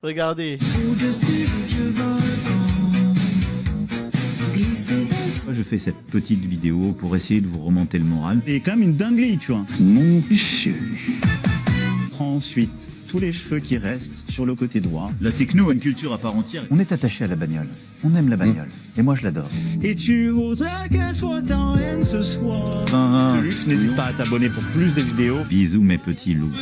Regardez. Moi, je fais cette petite vidéo pour essayer de vous remonter le moral. C'est quand même une dinguerie, tu vois. Mon Dieu. Prends ensuite tous les cheveux qui restent sur le côté droit. La techno a une culture à part entière. On est attaché à la bagnole. On aime la bagnole. Et moi, je l'adore. Et tu voudrais qu'elle soit en haine ce soir. De luxe, n'hésite pas à t'abonner pour plus de vidéos. Bisous, mes petits loups.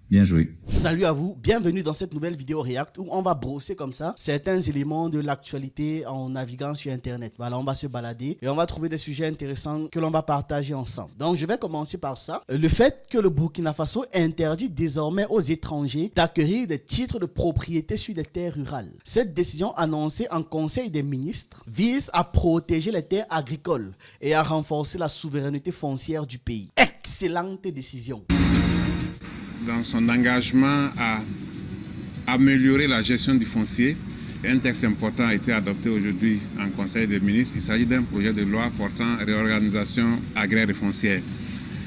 Bien joué. Salut à vous, bienvenue dans cette nouvelle vidéo React où on va brosser comme ça certains éléments de l'actualité en naviguant sur internet. Voilà, on va se balader et on va trouver des sujets intéressants que l'on va partager ensemble. Donc je vais commencer par ça. Le fait que le Burkina Faso interdit désormais aux étrangers d'acquérir des titres de propriété sur des terres rurales. Cette décision annoncée en Conseil des ministres vise à protéger les terres agricoles et à renforcer la souveraineté foncière du pays. Excellente décision. Dans son engagement à améliorer la gestion du foncier, un texte important a été adopté aujourd'hui en Conseil des ministres. Il s'agit d'un projet de loi portant réorganisation agraire et foncière.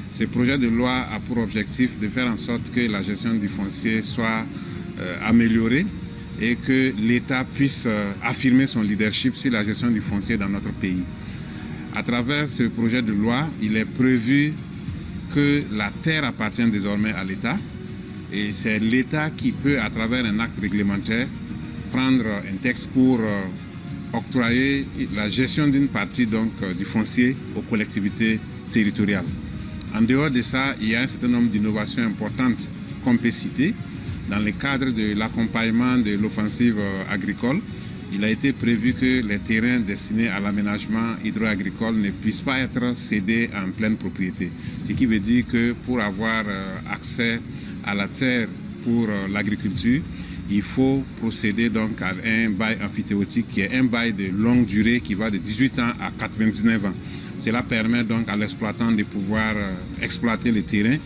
Ce projet de loi a pour objectif de faire en sorte que la gestion du foncier soit améliorée et que l'État puisse affirmer son leadership sur la gestion du foncier dans notre pays. À travers ce projet de loi, il est prévu que la terre appartient désormais à l'État et c'est l'État qui peut, à travers un acte réglementaire, prendre un texte pour octroyer la gestion d'une partie du foncier aux collectivités territoriales. En dehors de ça, il y a un certain nombre d'innovations importantes qu'on peut citer. Dans le cadre de l'accompagnement de l'offensive agricole, il a été prévu que les terrains destinés à l'aménagement hydro-agricole ne puissent pas être cédés en pleine propriété. Ce qui veut dire que pour avoir accès à la terre pour l'agriculture, il faut procéder donc à un bail amphithéotique qui est un bail de longue durée qui va de 18 ans à 99 ans. Cela permet donc à l'exploitant de pouvoir exploiter le terrain,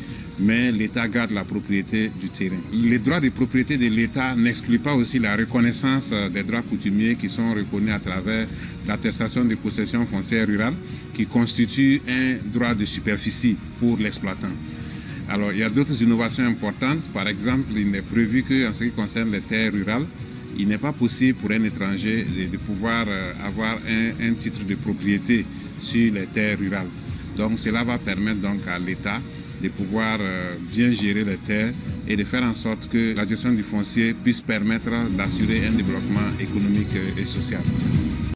mais l'État garde la propriété du terrain. Les droits de propriété de l'État n'excluent pas aussi la reconnaissance des droits coutumiers qui sont reconnus à travers l'attestation de possession foncière rurale qui constitue un droit de superficie pour l'exploitant. Alors, il y a d'autres innovations importantes. Par exemple, il est prévu qu'en ce qui concerne les terres rurales, il n'est pas possible pour un étranger de pouvoir avoir un titre de propriété sur les terres rurales. Donc, cela va permettre donc à l'État de pouvoir bien gérer les terres et de faire en sorte que la gestion du foncier puisse permettre d'assurer un développement économique et social.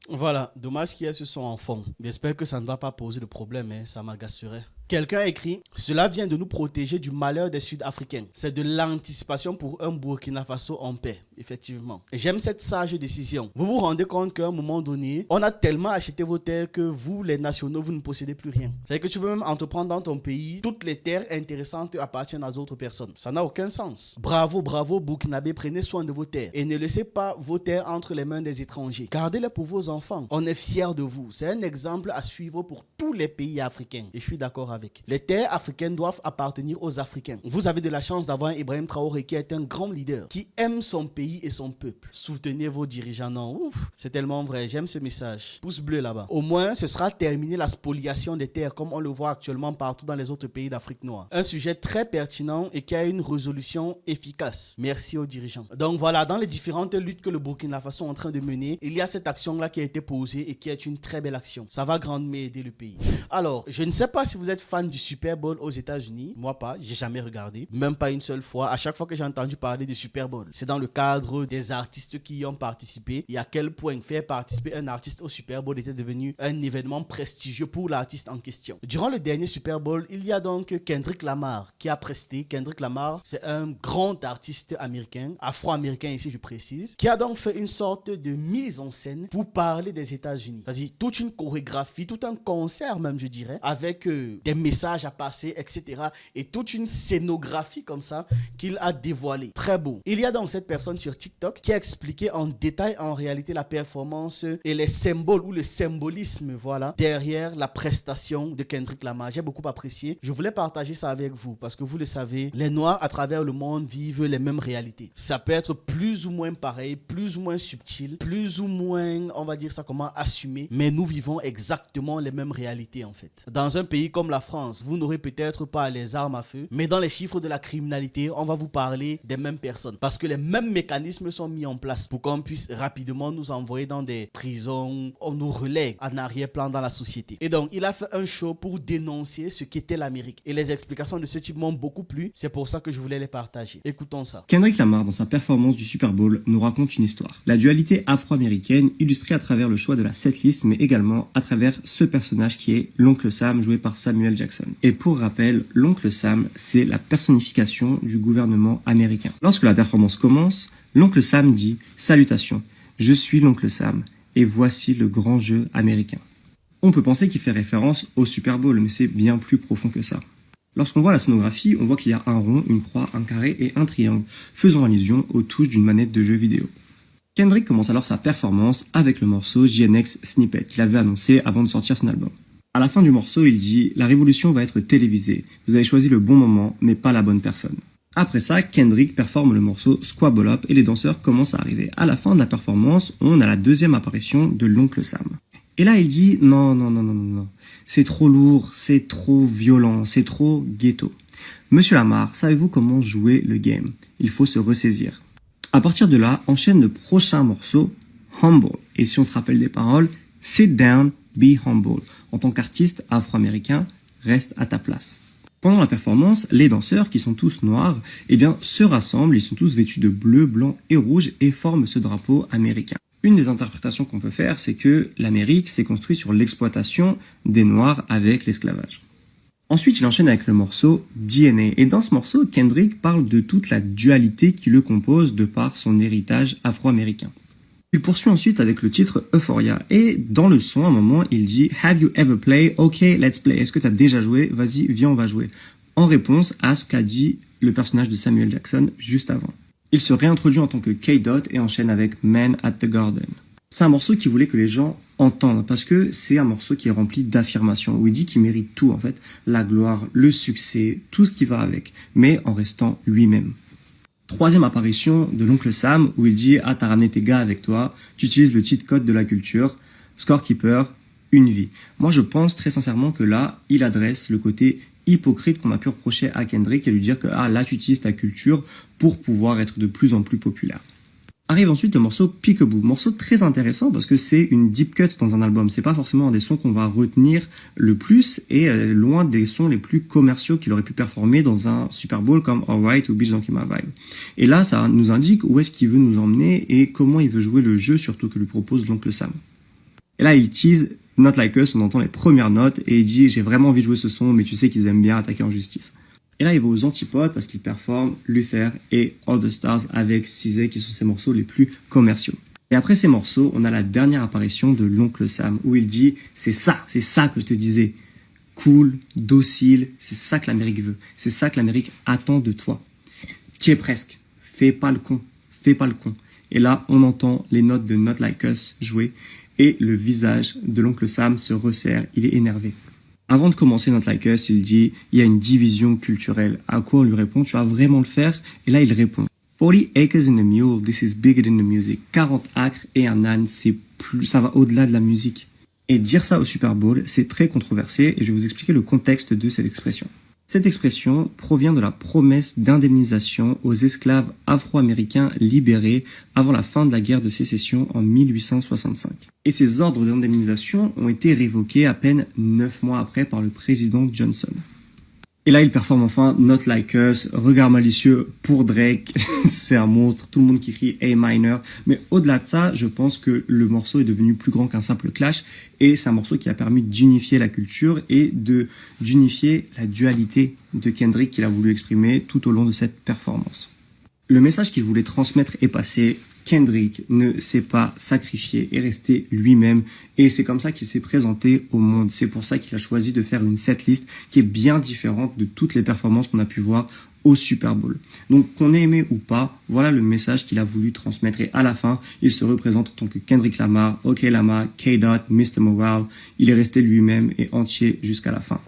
Voilà, dommage qu'il y ait ce son en fond. J'espère que ça ne va pas poser de problème, hein, ça m'agacerait. Quelqu'un a écrit « Cela vient de nous protéger du malheur des Sud-Africains. C'est de l'anticipation pour un Burkina Faso en paix. » Effectivement. J'aime cette sage décision. Vous vous rendez compte qu'à un moment donné, on a tellement acheté vos terres que vous, les nationaux, vous ne possédez plus rien. C'est-à-dire que tu veux même entreprendre dans ton pays, toutes les terres intéressantes appartiennent à d'autres personnes. Ça n'a aucun sens. Bravo, bravo, Burkinabé, prenez soin de vos terres. Et ne laissez pas vos terres entre les mains des étrangers. Gardez-les pour vos enfants. On est fiers de vous. C'est un exemple à suivre pour tous les pays africains. Et je suis d'accord avec. Les terres africaines doivent appartenir aux Africains. Vous avez de la chance d'avoir un Ibrahim Traoré qui est un grand leader, qui aime son pays et son peuple. Soutenez vos dirigeants. Non, ouf, c'est tellement vrai. J'aime ce message. Pouce bleu là-bas. Au moins, ce sera terminé la spoliation des terres comme on le voit actuellement partout dans les autres pays d'Afrique noire. Un sujet très pertinent et qui a une résolution efficace. Merci aux dirigeants. Donc voilà, dans les différentes luttes que le Burkina Faso est en train de mener, il y a cette action-là qui a été posée et qui est une très belle action. Ça va grandement aider le pays. Alors, je ne sais pas si vous êtes fan du Super Bowl aux États-Unis. Moi pas, j'ai jamais regardé, même pas une seule fois. À chaque fois que j'ai entendu parler du Super Bowl, c'est dans le cadre des artistes qui y ont participé et à quel point faire participer un artiste au Super Bowl était devenu un événement prestigieux pour l'artiste en question. Durant le dernier Super Bowl, il y a donc Kendrick Lamar qui a presté. Kendrick Lamar, c'est un grand artiste américain, afro-américain ici je précise, qui a donc fait une sorte de mise en scène pour parler des États-Unis. C'est-à-dire toute une chorégraphie, tout un concert même je dirais, avec des messages à passer, etc. Et toute une scénographie comme ça qu'il a dévoilée. Très beau. Il y a donc cette personne sur TikTok qui a expliqué en détail en réalité la performance et les symboles ou le symbolisme, voilà, derrière la prestation de Kendrick Lamar. J'ai beaucoup apprécié. Je voulais partager ça avec vous parce que vous le savez, les Noirs à travers le monde vivent les mêmes réalités. Ça peut être plus ou moins pareil, plus ou moins subtil, plus ou moins, on va dire ça comment, assumé, mais nous vivons exactement les mêmes réalités en fait. Dans un pays comme la France, vous n'aurez peut-être pas les armes à feu, mais dans les chiffres de la criminalité, on va vous parler des mêmes personnes. Parce que les mêmes mécanismes sont mis en place pour qu'on puisse rapidement nous envoyer dans des prisons, on nous relègue en arrière-plan dans la société. Et donc, il a fait un show pour dénoncer ce qu'était l'Amérique. Et les explications de ce type m'ont beaucoup plu, c'est pour ça que je voulais les partager. Écoutons ça. Kendrick Lamar, dans sa performance du Super Bowl, nous raconte une histoire. La dualité afro-américaine illustrée à travers le choix de la setlist, mais également à travers ce personnage qui est l'oncle Sam, joué par Samuel Jackson. Et pour rappel, l'oncle Sam, c'est la personnification du gouvernement américain. Lorsque la performance commence, l'oncle Sam dit « Salutations, je suis l'oncle Sam, et voici le grand jeu américain ». On peut penser qu'il fait référence au Super Bowl, mais c'est bien plus profond que ça. Lorsqu'on voit la scénographie, on voit qu'il y a un rond, une croix, un carré et un triangle, faisant allusion aux touches d'une manette de jeu vidéo. Kendrick commence alors sa performance avec le morceau JNX Snippet qu'il avait annoncé avant de sortir son album. À la fin du morceau, il dit « La révolution va être télévisée. Vous avez choisi le bon moment, mais pas la bonne personne. » Après ça, Kendrick performe le morceau Squabble Up et les danseurs commencent à arriver. À la fin de la performance, on a la deuxième apparition de l'oncle Sam. Et là, il dit « Non. C'est trop lourd, c'est trop violent, c'est trop ghetto. Monsieur Lamar, savez-vous comment jouer le game? Il faut se ressaisir. » À partir de là, enchaîne le prochain morceau, Humble. Et si on se rappelle des paroles, Sit down, be humble. En tant qu'artiste afro-américain, reste à ta place. Pendant la performance, les danseurs, qui sont tous noirs, se rassemblent, ils sont tous vêtus de bleu, blanc et rouge et forment ce drapeau américain. Une des interprétations qu'on peut faire, c'est que l'Amérique s'est construite sur l'exploitation des noirs avec l'esclavage. Ensuite, il enchaîne avec le morceau DNA. Et dans ce morceau, Kendrick parle de toute la dualité qui le compose de par son héritage afro-américain. Il poursuit ensuite avec le titre Euphoria. Et dans le son, à un moment, il dit « Have you ever played? Ok, let's play. Est-ce que tu as déjà joué? Vas-y, viens, on va jouer. » En réponse à ce qu'a dit le personnage de Samuel Jackson juste avant. Il se réintroduit en tant que K-Dot et enchaîne avec Man at the Garden. C'est un morceau qu'il voulait que les gens entendent parce que c'est un morceau qui est rempli d'affirmations où il dit qu'il mérite tout en fait, la gloire, le succès, tout ce qui va avec, mais en restant lui-même. Troisième apparition de l'oncle Sam où il dit « Ah, t'as ramené tes gars avec toi, tu utilises le cheat code de la culture, scorekeeper, une vie. » Moi je pense très sincèrement que là, il adresse le côté hypocrite qu'on a pu reprocher à Kendrick et lui dire que là tu utilises ta culture pour pouvoir être de plus en plus populaire. Arrive ensuite le morceau Peekaboo, morceau très intéressant parce que c'est une deep cut dans un album, c'est pas forcément un des sons qu'on va retenir le plus et loin des sons les plus commerciaux qu'il aurait pu performer dans un Super Bowl comme Alright ou Bitch Don't Kill My Vibe. Et là ça nous indique où est-ce qu'il veut nous emmener et comment il veut jouer le jeu surtout que lui propose l'oncle Sam. Et là il tease Not Like Us, on entend les premières notes et il dit j'ai vraiment envie de jouer ce son mais tu sais qu'ils aiment bien attaquer en justice. Et là, il va aux antipodes parce qu'il performe Luther et All the Stars avec Cizé qui sont ses morceaux les plus commerciaux. Et après ces morceaux, on a la dernière apparition de l'oncle Sam où il dit c'est ça que je te disais. Cool, docile, c'est ça que l'Amérique veut. C'est ça que l'Amérique attend de toi. T'y es presque. Fais pas le con. Et là, on entend les notes de Not Like Us jouer et le visage de l'oncle Sam se resserre, il est énervé. Avant de commencer Not Like Us, il dit « Il y a une division culturelle ». À quoi on lui répond « Tu vas vraiment le faire ?» Et là, il répond « 40 acres in a mule, this is bigger than the music ». 40 acres et un âne, ça va au-delà de la musique. Et dire ça au Super Bowl, c'est très controversé et je vais vous expliquer le contexte de cette expression. Cette expression provient de la promesse d'indemnisation aux esclaves afro-américains libérés avant la fin de la guerre de sécession en 1865. Et ces ordres d'indemnisation ont été révoqués à peine 9 mois après par le président Johnson. Et là, il performe enfin Not Like Us, regard malicieux pour Drake, c'est un monstre, tout le monde qui crie A minor. Mais au-delà de ça, je pense que le morceau est devenu plus grand qu'un simple clash et c'est un morceau qui a permis d'unifier la culture et d'unifier la dualité de Kendrick qu'il a voulu exprimer tout au long de cette performance. Le message qu'il voulait transmettre est passé. Kendrick ne s'est pas sacrifié et resté lui-même et c'est comme ça qu'il s'est présenté au monde. C'est pour ça qu'il a choisi de faire une setlist qui est bien différente de toutes les performances qu'on a pu voir au Super Bowl. Donc qu'on ait aimé ou pas, voilà le message qu'il a voulu transmettre et à la fin, il se représente en tant que Kendrick Lamar, OK Lamar, K-Dot, Mr. Morale. Il est resté lui-même et entier jusqu'à la fin.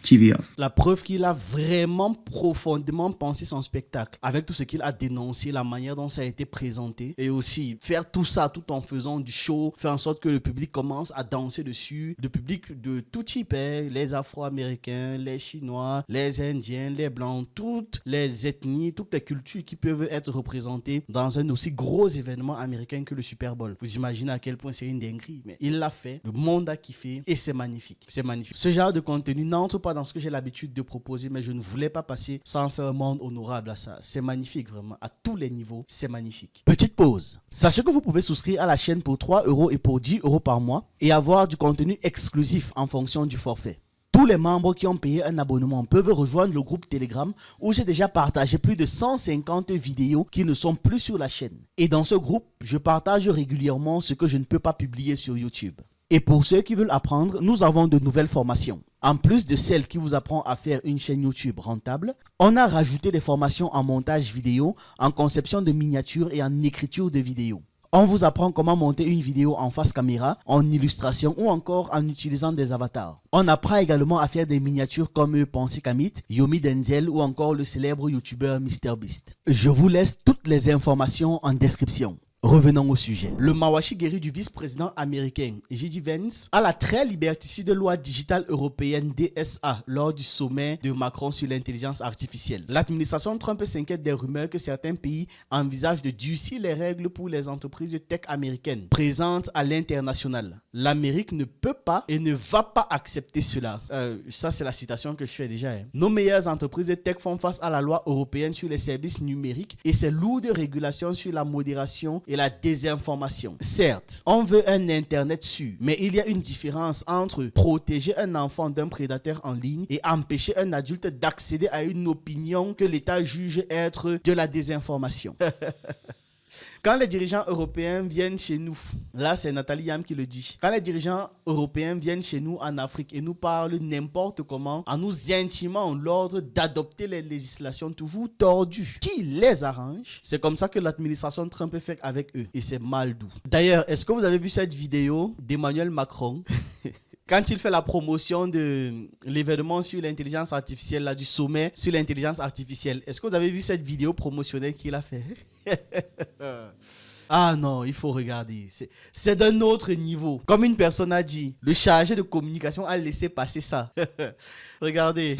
TV off. La preuve qu'il a vraiment profondément pensé son spectacle, avec tout ce qu'il a dénoncé, la manière dont ça a été présenté, et aussi faire tout ça tout en faisant du show, faire en sorte que le public commence à danser dessus, le public de tout type, les Afro-Américains, les Chinois, les Indiens, les Blancs, toutes les ethnies, toutes les cultures qui peuvent être représentées dans un aussi gros événement américain que le Super Bowl. Vous imaginez à quel point c'est une dinguerie, mais il l'a fait, le monde a kiffé et c'est magnifique. C'est magnifique. Ce genre de contenu n'entre pas dans ce que j'ai l'habitude de proposer, mais je ne voulais pas passer sans faire un monde honorable à ça. C'est magnifique, vraiment. À tous les niveaux, c'est magnifique. Petite pause. Sachez que vous pouvez souscrire à la chaîne pour 3 € et pour 10 € par mois et avoir du contenu exclusif en fonction du forfait. Tous les membres qui ont payé un abonnement peuvent rejoindre le groupe Telegram où j'ai déjà partagé plus de 150 vidéos qui ne sont plus sur la chaîne. Et dans ce groupe, je partage régulièrement ce que je ne peux pas publier sur YouTube. Et pour ceux qui veulent apprendre, nous avons de nouvelles formations. En plus de celle qui vous apprend à faire une chaîne YouTube rentable, on a rajouté des formations en montage vidéo, en conception de miniatures et en écriture de vidéos. On vous apprend comment monter une vidéo en face caméra, en illustration ou encore en utilisant des avatars. On apprend également à faire des miniatures comme Pensy Kamit, Yomi Denzel ou encore le célèbre youtubeur MrBeast. Je vous laisse toutes les informations en description. Revenons au sujet. Le Mawashi guéri du vice-président américain J.D. Vance a la très liberticide loi digitale européenne DSA lors du sommet de Macron sur l'intelligence artificielle. L'administration Trump s'inquiète des rumeurs que certains pays envisagent de durcir les règles pour les entreprises tech américaines présentes à l'international. L'Amérique ne peut pas et ne va pas accepter cela. Ça, c'est la citation que je fais déjà. Nos meilleures entreprises tech font face à la loi européenne sur les services numériques et ses lourdes régulations sur la modération et la désinformation. Certes, on veut un Internet sûr, mais il y a une différence entre protéger un enfant d'un prédateur en ligne et empêcher un adulte d'accéder à une opinion que l'État juge être de la désinformation. Quand les dirigeants européens viennent chez nous, là c'est Nathalie Yam qui le dit, quand les dirigeants européens viennent chez nous en Afrique et nous parlent n'importe comment, en nous intimant l'ordre d'adopter les législations toujours tordues qui les arrangent, c'est comme ça que l'administration Trump fait avec eux. Et c'est mal doux. D'ailleurs, est-ce que vous avez vu cette vidéo d'Emmanuel Macron quand il fait la promotion de l'événement sur l'intelligence artificielle, là, du sommet sur l'intelligence artificielle? Est-ce que vous avez vu cette vidéo promotionnelle qu'il a fait? Ah non, il faut regarder. C'est d'un autre niveau. Comme une personne a dit, le chargé de communication a laissé passer ça. Regardez.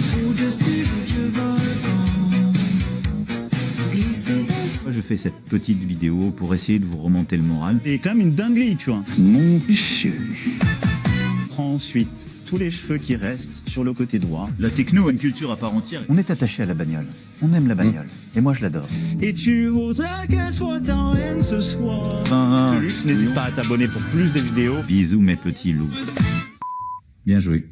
Je fais cette petite vidéo pour essayer de vous remonter le moral. C'est quand même une dinguerie, tu vois. Mon Dieu. Ensuite, tous les cheveux qui restent sur le côté droit. La techno a une culture à part entière. On est attaché à la bagnole. On aime la bagnole. Et moi, je l'adore. Et tu voudrais qu'elle soit en haine ce soir. Ah, Deluxe, n'hésite pas à t'abonner pour plus de vidéos. Bisous, mes petits loups. Bien joué.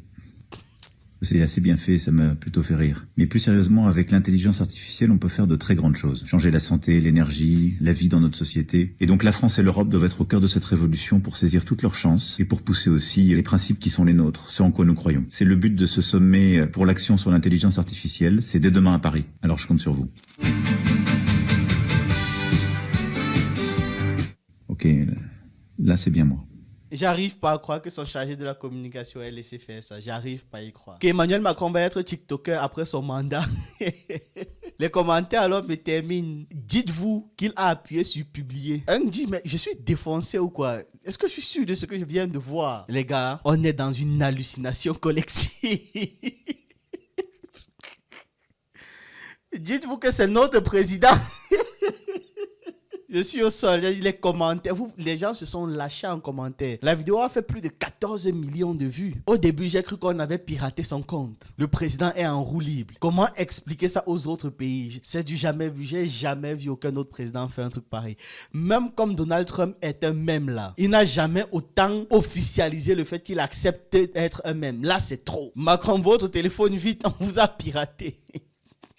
C'est assez bien fait, ça m'a plutôt fait rire. Mais plus sérieusement, avec l'intelligence artificielle, on peut faire de très grandes choses. Changer la santé, l'énergie, la vie dans notre société. Et donc la France et l'Europe doivent être au cœur de cette révolution pour saisir toutes leurs chances et pour pousser aussi les principes qui sont les nôtres, ceux en quoi nous croyons. C'est le but de ce sommet pour l'action sur l'intelligence artificielle. C'est dès demain à Paris. Alors je compte sur vous. Ok, là c'est bien moi. J'arrive pas à croire que son chargé de la communication ait laissé faire ça. J'arrive pas à y croire. Qu'Emmanuel Macron va être TikToker après son mandat. Les commentaires alors me terminent. Dites-vous qu'il a appuyé sur publier. Un me dit, mais je suis défoncé ou quoi? Est-ce que je suis sûr de ce que je viens de voir? Les gars, on est dans une hallucination collective. Dites-vous que c'est notre président. Je suis au sol, les commentaires, les gens se sont lâchés en commentaire. La vidéo a fait plus de 14 millions de vues. Au début, j'ai cru qu'on avait piraté son compte. Le président est en roue libre. Comment expliquer ça aux autres pays? C'est du jamais vu. J'ai jamais vu aucun autre président faire un truc pareil. Même comme Donald Trump est un mème là. Il n'a jamais autant officialisé le fait qu'il accepte d'être un mème. Là, c'est trop. Macron, votre téléphone vite, on vous a piraté.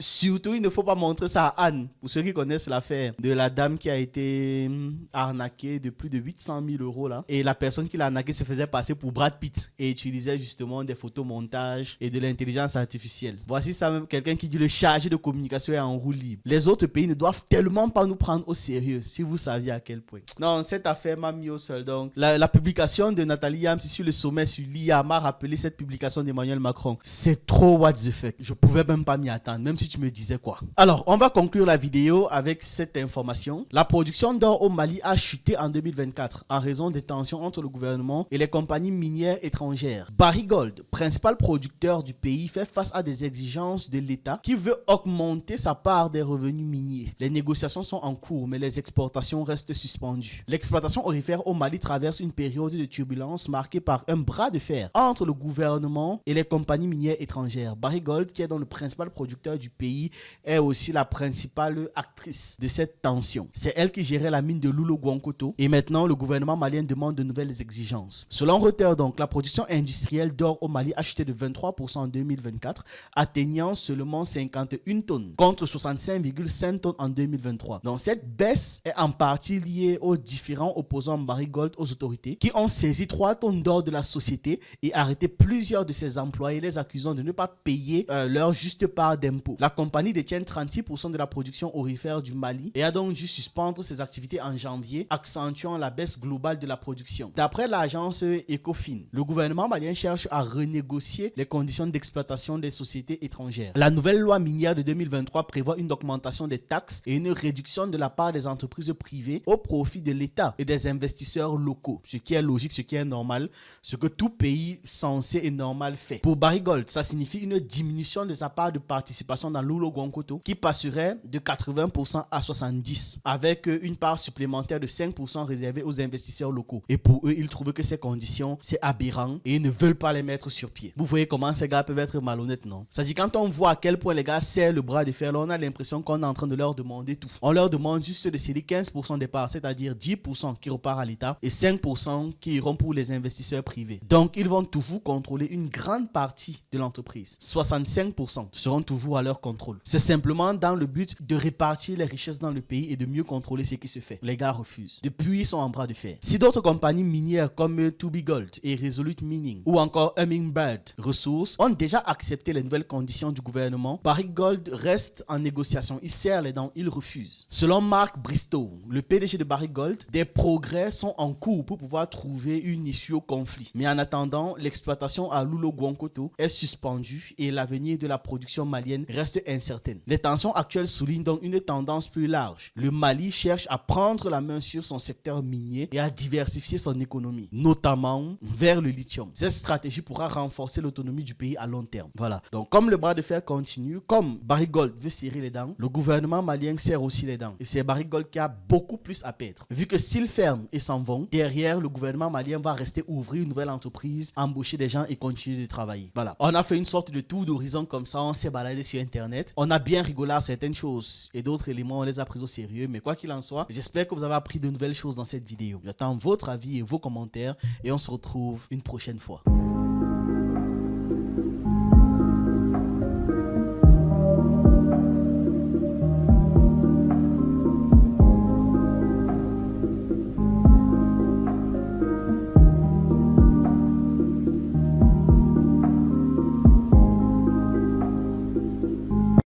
Surtout, il ne faut pas montrer ça à Anne. Pour ceux qui connaissent l'affaire de la dame qui a été arnaquée de plus de 800 000 euros là. Et la personne qui l'a arnaquée se faisait passer pour Brad Pitt et utilisait justement des photomontages et de l'intelligence artificielle. Voici ça même quelqu'un qui dit le chargé de communication est en roue libre. Les autres pays ne doivent tellement pas nous prendre au sérieux, si vous saviez à quel point. Non, cette affaire m'a mis au sol. Donc, la publication de Nathalie Yams sur le sommet sur l'IA m'a rappelé cette publication d'Emmanuel Macron. C'est trop what the fuck. Je pouvais même pas m'y attendre, même si tu me disais quoi. Alors, on va conclure la vidéo avec cette information. La production d'or au Mali a chuté en 2024 en raison des tensions entre le gouvernement et les compagnies minières étrangères. Barrick Gold, principal producteur du pays, fait face à des exigences de l'État qui veut augmenter sa part des revenus miniers. Les négociations sont en cours, mais les exportations restent suspendues. L'exploitation aurifère au Mali traverse une période de turbulence marquée par un bras de fer entre le gouvernement et les compagnies minières étrangères. Barrick Gold, qui est donc le principal producteur du pays, est aussi la principale actrice de cette tension. C'est elle qui gérait la mine de Loulo-Guankoto et maintenant le gouvernement malien demande de nouvelles exigences. Selon Reuters, donc, la production industrielle d'or au Mali a chuté de 23% en 2024, atteignant seulement 51 tonnes contre 65,5 tonnes en 2023. Donc cette baisse est en partie liée aux différents opposants Barrick Gold aux autorités qui ont saisi 3 tonnes d'or de la société et arrêté plusieurs de ses employés, les accusant de ne pas payer leur juste part d'impôts. La compagnie détient 36% de la production aurifère du Mali et a donc dû suspendre ses activités en janvier, accentuant la baisse globale de la production. D'après l'agence Ecofin, le gouvernement malien cherche à renégocier les conditions d'exploitation des sociétés étrangères. La nouvelle loi minière de 2023 prévoit une augmentation des taxes et une réduction de la part des entreprises privées au profit de l'État et des investisseurs locaux, ce qui est logique, ce qui est normal, ce que tout pays censé et normal fait. Pour Barrick Gold, ça signifie une diminution de sa part de participation dans Loulo-Guankoto qui passerait de 80% à 70%, avec une part supplémentaire de 5% réservée aux investisseurs locaux. Et pour eux, ils trouvent que ces conditions, c'est aberrant et ils ne veulent pas les mettre sur pied. Vous voyez comment ces gars peuvent être malhonnêtes, non? C'est-à-dire quand on voit à quel point les gars serrent le bras de fer, là, on a l'impression qu'on est en train de leur demander tout. On leur demande juste de céder 15% des parts, c'est-à-dire 10% qui repart à l'État et 5% qui iront pour les investisseurs privés. Donc, ils vont toujours contrôler une grande partie de l'entreprise. 65% seront toujours à leur contrôle. C'est simplement dans le but de répartir les richesses dans le pays et de mieux contrôler ce qui se fait. Les gars refusent. Depuis, ils sont en bras de fer. Si d'autres compagnies minières comme Tubi Gold et Resolute Mining ou encore Hummingbird Resources ont déjà accepté les nouvelles conditions du gouvernement, Barrick Gold reste en négociation. Il serre les dents, il refuse. Selon Mark Bristow, le PDG de Barrick Gold, des progrès sont en cours pour pouvoir trouver une issue au conflit. Mais en attendant, l'exploitation à Loulo-Guankoto est suspendue et l'avenir de la production malienne reste incertaine. Les tensions actuelles soulignent donc une tendance plus large. Le Mali cherche à prendre la main sur son secteur minier et à diversifier son économie, notamment vers le lithium. Cette stratégie pourra renforcer l'autonomie du pays à long terme. Voilà. Donc, comme le bras de fer continue, comme Barrick Gold veut serrer les dents, le gouvernement malien serre aussi les dents. Et c'est Barrick Gold qui a beaucoup plus à perdre. Vu que s'ils ferment et s'en vont, derrière, le gouvernement malien va rester ouvrir une nouvelle entreprise, embaucher des gens et continuer de travailler. Voilà. On a fait une sorte de tour d'horizon comme ça, on s'est baladé sur Internet. On a bien rigolé à certaines choses et d'autres éléments, on les a pris au sérieux. Mais quoi qu'il en soit, j'espère que vous avez appris de nouvelles choses dans cette vidéo. J'attends votre avis et vos commentaires et on se retrouve une prochaine fois.